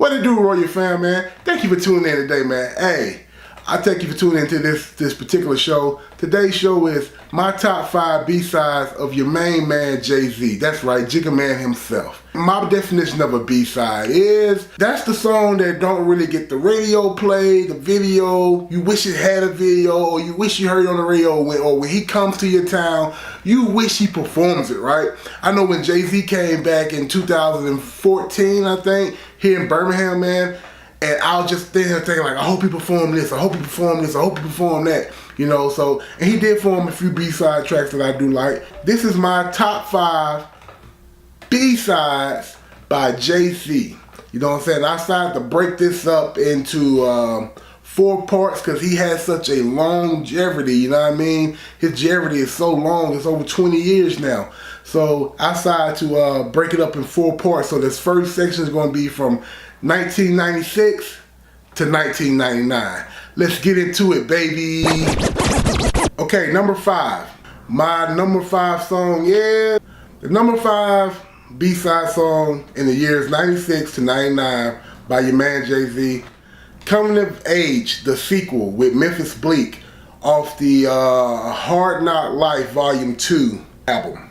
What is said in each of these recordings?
What it do, Royal fam, man? Thank you for tuning in today, man. Hey, I thank you for tuning into this particular show. Today's show is my top 5 B-sides of your main man, Jay-Z. That's right, Jigga Man himself. My definition of a B-side is, that's the song that don't really get the radio play, the video, you wish it had a video, or you wish you heard it on the radio, or when he comes to your town, you wish he performs it, right? I know when Jay-Z came back in 2014, I think, here in Birmingham, man, and I was just thinking like, I hope he perform this, I hope he perform this, I hope he perform that, you know, so, and he did form a few B-side tracks that I do like. This is my top 5 B-sides by Jay-Z. You know what I'm saying? I decided to break this up into 4 parts because he has such a longevity, you know what I mean? His longevity is so long, it's over 20 years now. So I decided to break it up in 4 parts. So this first section is going to be from 1996 to 1999. Let's get into it, baby. Okay, number 5. My number 5 song, yeah. The number 5 B-side song in the years 96 to 99 by your man Jay-Z. Coming of Age, the sequel with Memphis Bleek off the Hard Knock Life Volume 2 album.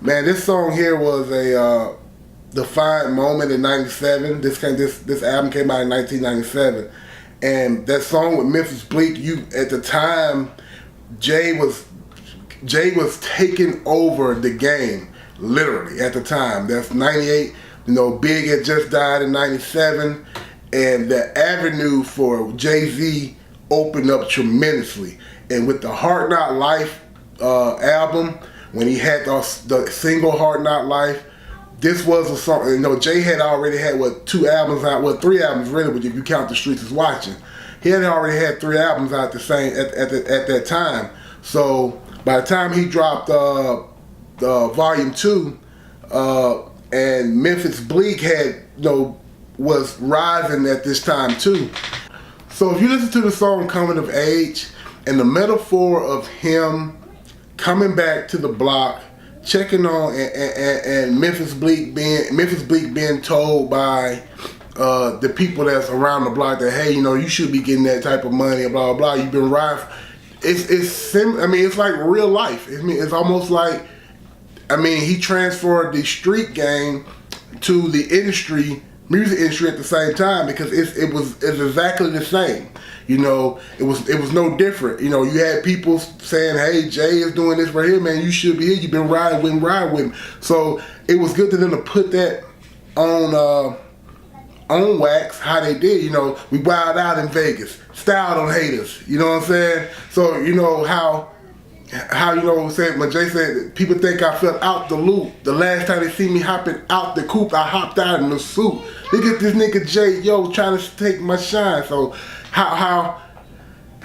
Man, this song here was a defiant moment in 97. This album came out in 1997. And that song with Memphis Bleek, at the time, Jay was taking over the game, literally, at the time. That's 98. You know, Big had just died in 97. And the avenue for Jay-Z opened up tremendously. And with the Hard Knock Life album, when he had the single Hard Knock Life, this was a song. You know, Jay had already had 2 albums out, 3 albums really, but if you count The Streets Is Watching, he had already had 3 albums out at that time. So by the time he dropped the Volume 2, and Memphis Bleek had was rising at this time too. So if you listen to the song Coming of Age and the metaphor of him coming back to the block, checking on and Memphis Bleek being told by the people that's around the block that, hey, you know, you should be getting that type of money, blah blah blah. You've been riding. It's like real life. It's almost like, he transferred the street game to the music industry at the same time, because it's exactly the same. You know, it was no different. You know, you had people saying, hey, Jay is doing this right here, man, you should be here, you've been ride with him. So it was good to them to put that on wax, how they did. You know, we wild out in Vegas, styled on haters, you know what I'm saying? So you know how you know what I'm saying, when Jay said, people think I fell out the loop. The last time they see me hopping out the coupe, I hopped out in the suit. Look at this nigga Jay, trying to take my shine. So how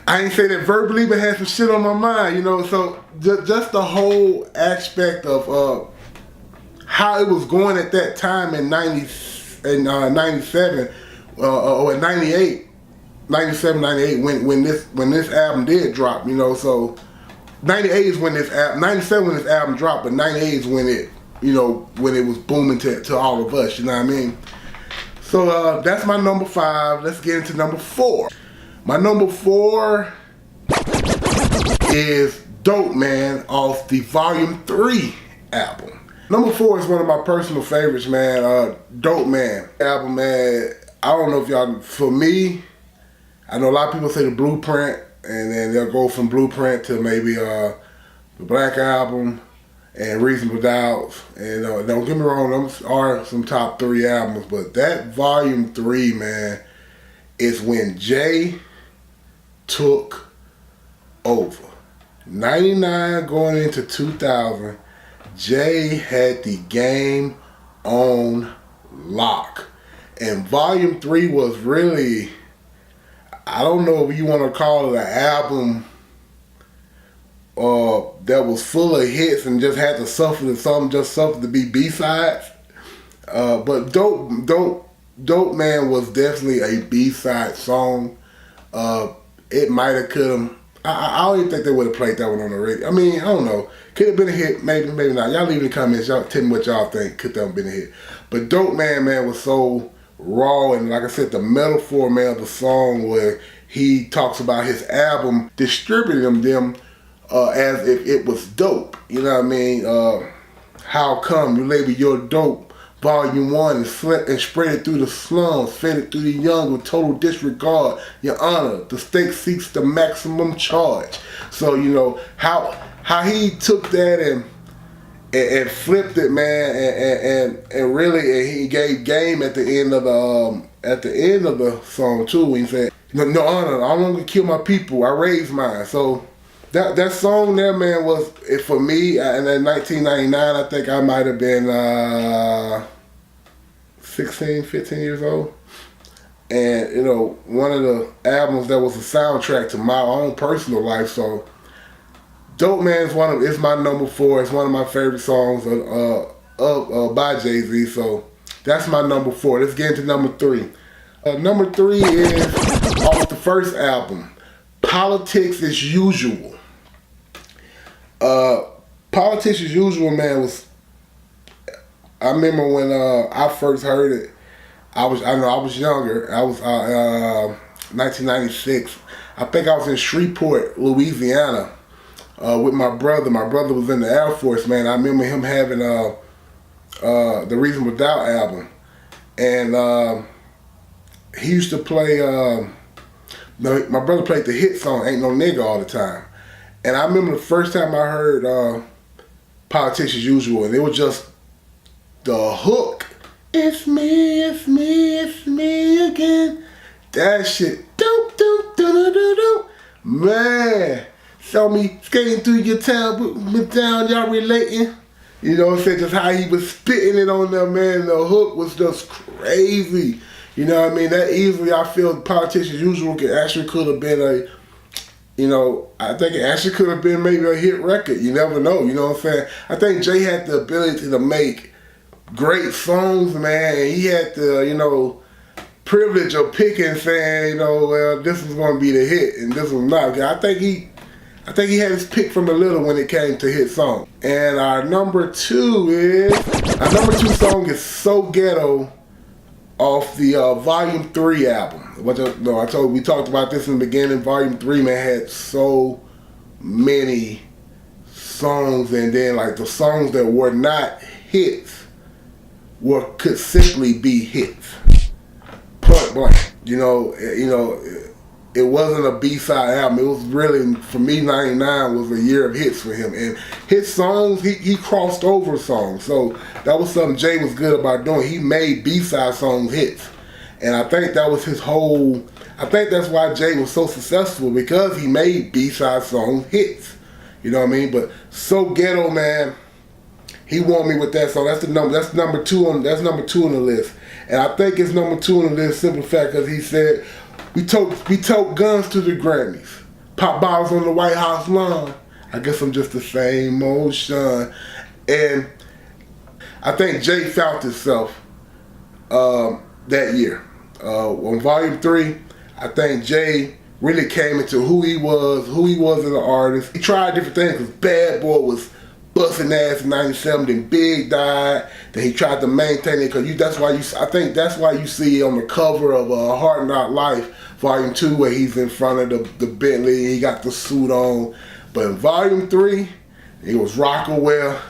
I ain't say that verbally, but had some shit on my mind, you know. So just the whole aspect of how it was going at that time in 97 or in 98, 97, 98 when this album did drop, you know. So 98 is when this album, 97 when this album dropped, but 98 is when it, you know, when it was booming to all of us, you know what I mean? So that's my number 5. Let's get into number 4. My number 4 is Dope Man off the Volume 3 album. Number 4 is one of my personal favorites, man. Dope Man album, man. I don't know if y'all, for me, I know a lot of people say the Blueprint, and then they'll go from Blueprint to maybe the Black Album and Reasonable Doubts. And don't get me wrong, those are some top 3 albums, but that Volume 3, man, is when Jay took over. 99 going into 2000, Jay had the game on lock. And Volume 3 was really, I don't know if you want to call it an album that was full of hits and just had to suffer to be B-sides. But Dope Man was definitely a B-side song. It might have, could have, I don't even think they would have played that one on the radio. I mean, I don't know. Could have been a hit, maybe not. Y'all leave in the comments, y'all tell me what y'all think. Could that have been a hit? But Dope Man, was so raw, and like I said, the metaphor, man, of the song where he talks about his album, distributing them as if it was dope. You know what I mean? How come you label your dope Volume 1 and spread it through the slums, fed it through the young with total disregard. Your Honor, the state seeks the maximum charge. So you know how he took that and flipped it, man, and really he gave game at the end of the song too. When he said, "No honor, I'm not gonna kill my people. I raised mine." So that song there, man, was for me. And in 1999, I think I might have been 16, 15 years old. And you know, one of the albums that was a soundtrack to my own personal life. So Dope Man is my number 4. It's one of my favorite songs by Jay-Z. So that's my number 4. Let's get into number 3. Number 3 is off the first album, Politics as Usual. Politics as Usual, man, was. I remember when I first heard it. I was younger. I was 1996. I think I was in Shreveport, Louisiana, with my brother. My brother was in the Air Force, man. I remember him having the Reasonable Doubt album, and he used to play. My brother played the hit song "Ain't No Nigga" all the time, and I remember the first time I heard Politics as Usual, and it was just the hook. It's me again. That shit. Do. Man, saw me skating through your town, with down, y'all relating. You know what I'm saying? Just how he was spitting it on there, man. The hook was just crazy. You know what I mean? That easily, I feel Politics as Usual could have been I think it actually could have been maybe a hit record. You never know. You know what I'm saying? I think Jay had the ability to make great songs, man. And he had the, privilege of picking, saying, well, this was going to be the hit and this was not. I think he had his pick from the little when it came to hit songs. And our number 2 song is So Ghetto off the Volume 3 album. We talked about this in the beginning. Volume 3, man, had so many songs, and then like the songs that were not hits could simply be hits. Point blank. It wasn't a B-side album. It was really, for me, 99 was a year of hits for him. And his songs, he crossed over songs. So that was something Jay was good about doing. He made B-side songs hits. And I think that was I think that's why Jay was so successful, because he made B-side songs hits. You know what I mean? But So Ghetto, man, he won me with that song. That's number 2 on the list. And I think it's number 2 on the list, simple fact, because he said, we tote guns to the Grammys, pop bottles on the White House lawn. I guess I'm just the same old Sean. And I think Jay found himself that year. On Volume 3, I think Jay really came into who he was as an artist. He tried different things, because Bad Boy was busting ass in 97, then Big died, then he tried to maintain it, because I think that's why you see on the cover of Hard Knock Life, Volume 2, where he's in front of the Bentley, he got the suit on. But in Volume 3, it was Rockaware,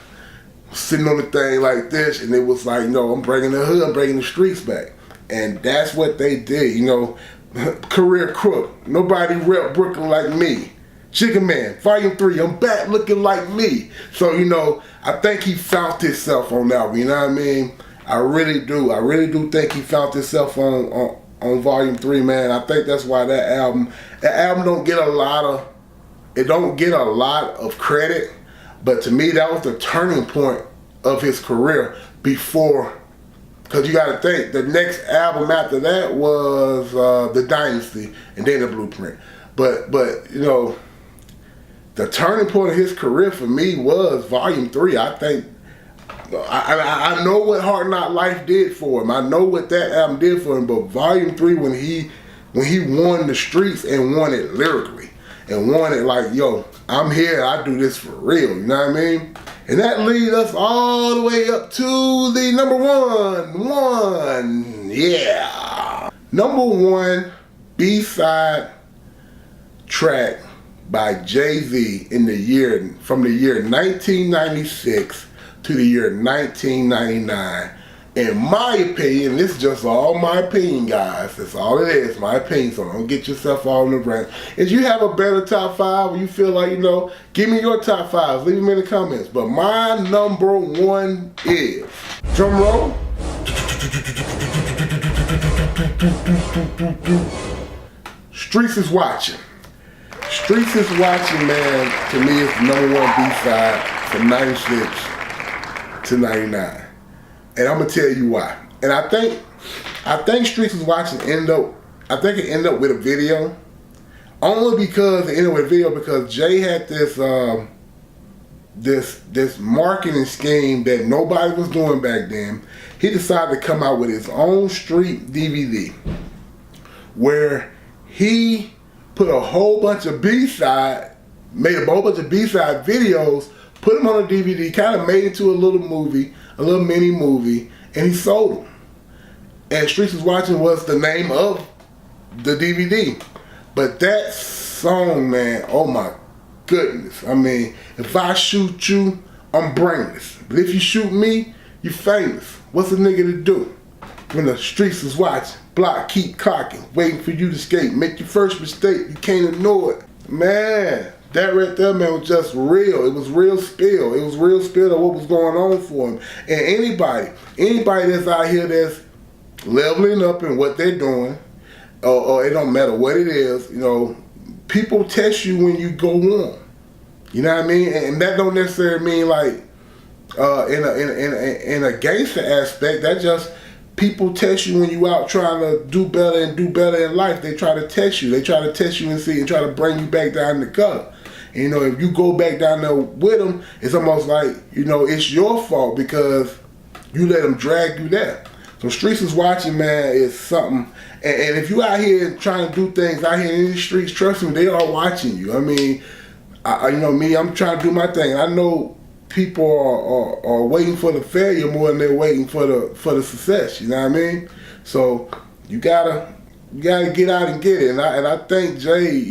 sitting on the thing like this, and it was like, I'm bringing the hood, I'm bringing the streets back. And that's what they did, Career crook, nobody rep Brooklyn like me. Chicken Man, Volume 3, I'm back looking like me. So, I think he found himself on that one, you know what I mean? I really do think he found himself on Volume 3, man. I think that's why that album don't get a lot of credit, but to me, that was the turning point of his career before, because you gotta think, the next album after that was The Dynasty, and then The Blueprint. But the turning point of his career for me was Volume 3. I think I know what Hard Knock Life did for him. I know what that album did for him. But Volume 3, when he won the streets and won it lyrically and won it like, I'm here. I do this for real. You know what I mean? And that leads us all the way up to the number one. Yeah. Number 1 B-side track by Jay-Z from the year 1996 to the year 1999. In my opinion, this is just all my opinion, guys. That's all it is, my opinion. So don't get yourself all in the rant. If you have a better top 5, or you feel like, give me your top 5. Leave them in the comments. But my number 1 is, drum roll, Streets is Watching. Streets is Watching, man, to me is the number 1 B-side from 96 to 99. And I'm gonna tell you why. And I think Streets is Watching ended up with a video. Only because it ended up with a video because Jay had this marketing scheme that nobody was doing back then. He decided to come out with his own street DVD where he put a whole bunch of B-side, made a whole bunch of B-side videos, put them on a DVD, kind of made it to a little movie, a little mini movie, and he sold them. And Streets is Watching was the name of the DVD. But that song, man, oh my goodness. I mean, if I shoot you, I'm brainless. But if you shoot me, you famous. What's a nigga to do? When the streets is watching, block keep clocking, waiting for you to escape. Make your first mistake, you can't ignore it. Man, that right there, man, was just real. It was real spill. It was real spill of what was going on for him. And anybody that's out here that's leveling up in what they're doing, or it don't matter what it is, people test you when you go on. You know what I mean? And that don't necessarily mean like in a gangster aspect. That just people test you when you out trying to do better and do better in life. They try to test you. They try to test you and see and try to bring you back down the gutter. And, if you go back down there with them, it's almost like, it's your fault because you let them drag you there. So Streets is Watching, man, is something. And if you out here trying to do things out here in the streets, trust me, they are watching you. I mean, I'm trying to do my thing. I know people are waiting for the failure more than they're waiting for the success. You know what I mean? So you gotta get out and get it. And I thank Jay,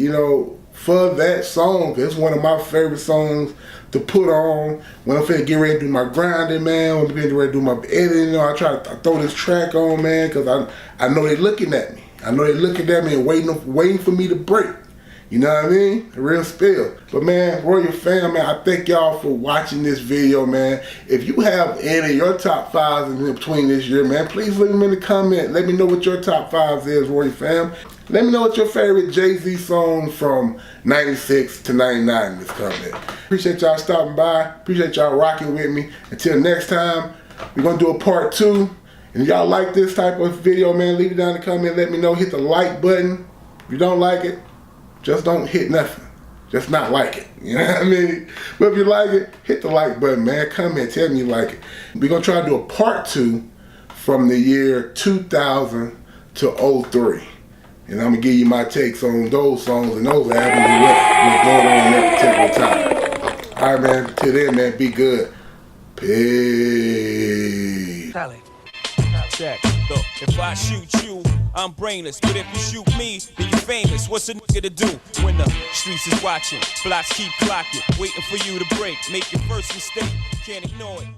for that song. It's one of my favorite songs to put on when I'm finna get ready to do my grinding, man. When I'm getting ready to do my editing, I throw this track on, man, because I know they're looking at me. I know they're looking at me and waiting for me to break. You know what I mean? A real spill. But man, Royal fam, man, I thank y'all for watching this video, man. If you have any of your top 5s in between this year, man, please leave them in the comment. Let me know what your top 5s is, Royal fam. Let me know what your favorite Jay-Z song from 96 to 99 is coming. Appreciate y'all stopping by. Appreciate y'all rocking with me. Until next time, we're going to do a part 2. And if y'all like this type of video, man, leave it down in the comment. Let me know. Hit the like button. If you don't like it, just don't hit nothing. Just not like it. You know what I mean? But if you like it, hit the like button, man. Comment, tell me you like it. We're going to try to do a part 2 from the year 2000 to 03. And I'm going to give you my takes on those songs and those albums and what's going on at that particular time. All right, man. Till then, man, be good. Peace. Check. Look, if I shoot you, I'm brainless. But if you shoot me, then you famous. What's a nigga to do when the streets is watching? Blocks keep clocking, waiting for you to break. Make your first mistake, can't ignore it.